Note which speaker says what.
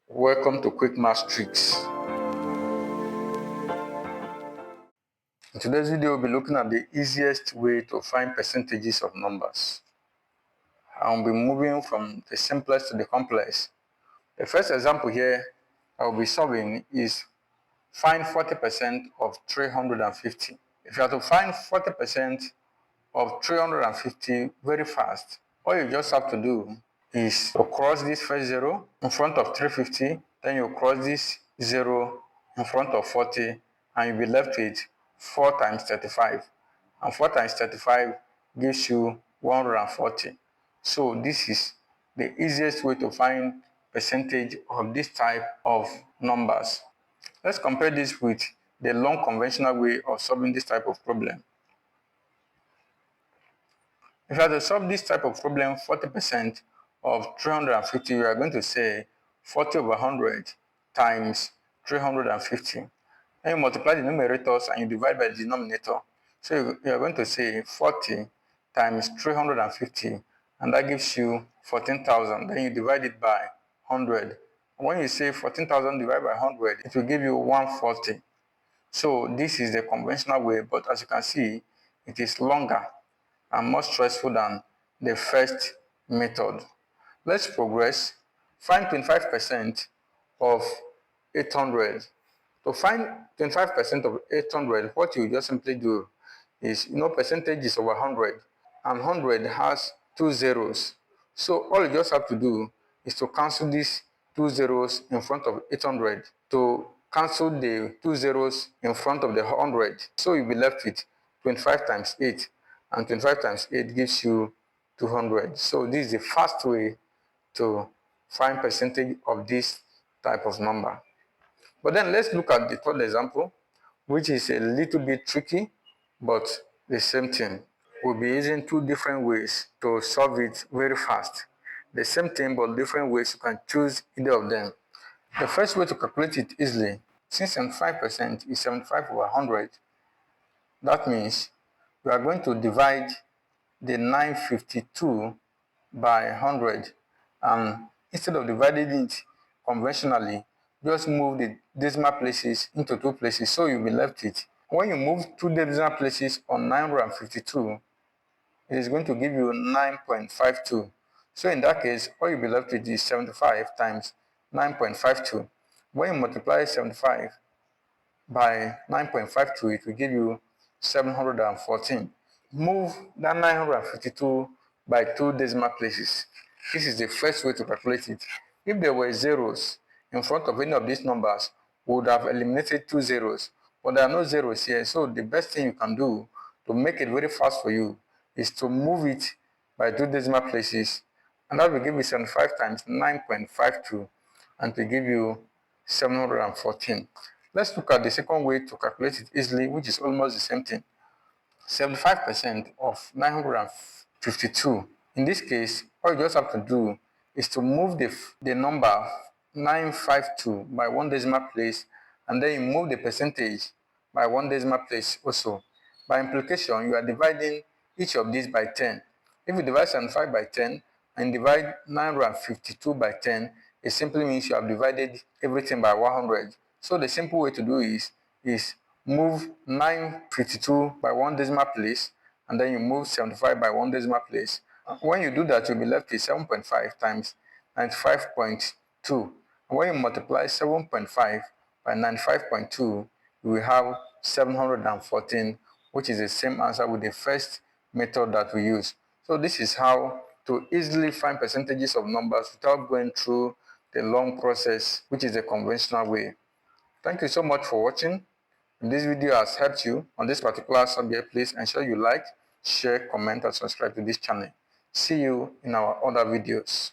Speaker 1: Welcome to Quick Math Tricks. In today's video, we'll be looking at the easiest way to find percentages of numbers. I'll be moving from the simplest to the complex. The first example here I'll be solving is find 40% of 350. If you have to find 40% of 350 very fast, all you just have to do is to cross this first zero in front of 350, then you cross this zero in front of 40, and you'll be left with 4 times 35. And 4 times 35 gives you 140. So this is the easiest way to find percentage of this type of numbers. Let's compare this with the long conventional way of solving this type of problem. If you have to solve this type of problem, 40% of 350, you are going to say 40 over 100 times 350. Then you multiply the numerators and you divide by the denominator. So you are going to say 40 times 350, and that gives you 14,000. Then you divide it by 100. When you say 14,000 divided by 100, it will give you 140. So this is the conventional way, but as you can see, it is longer and more stressful than the first method. Let's progress. Find 25% of 800. To find 25% of 800, what you just simply do is, percentage is over 100, and 100 has 2 zeros. So all you just have to do is to cancel these 2 zeros in front of 800 to cancel the 2 zeros in front of the 100. So you'll be left with 25 times 8, and 25 times 8 gives you 200. So this is the fast way to find percentage of this type of number. But then let's look at the third example, which is a little bit tricky, but the same thing. We'll be using 2 different ways to solve it very fast. The same thing, but different ways. You can choose either of them. The first way to calculate it easily, since 75% is 75 over 100, that means we are going to divide the 952 by 100, and instead of dividing it conventionally, just move the decimal places into 2 places, so you'll be left with. When you move 2 decimal places on 952, it is going to give you 9.52. So in that case, all you'll be left with is 75 times 9.52. When you multiply 75 by 9.52, it will give you 714. Move that 952 by 2 decimal places. This is the first way to calculate it. If there were zeros in front of any of these numbers, we would have eliminated 2 zeros. But there are no zeros here, so the best thing you can do to make it very fast for you is to move it by 2 decimal places, and that will give you 75 times 9.52, and to give you 714. Let's look at the second way to calculate it easily, which is almost the same thing. 75% of 952. In this case, all you just have to do is to move the number 952 by 1 decimal place, and then you move the percentage by 1 decimal place also. By implication, you are dividing each of these by 10. If you divide 75 by 10 and divide 952 by 10, it simply means you have divided everything by 100. So the simple way to do is move 952 by 1 decimal place, and then you move 75 by 1 decimal place. When you do that, you'll be left with 7.5 times 95.2. And when you multiply 7.5 by 95.2, you will have 714, which is the same answer with the first method that we use. So this is how to easily find percentages of numbers without going through the long process, which is the conventional way. Thank you so much for watching. If this video has helped you on this particular subject, please ensure you like, share, comment, and subscribe to this channel. See you in our other videos.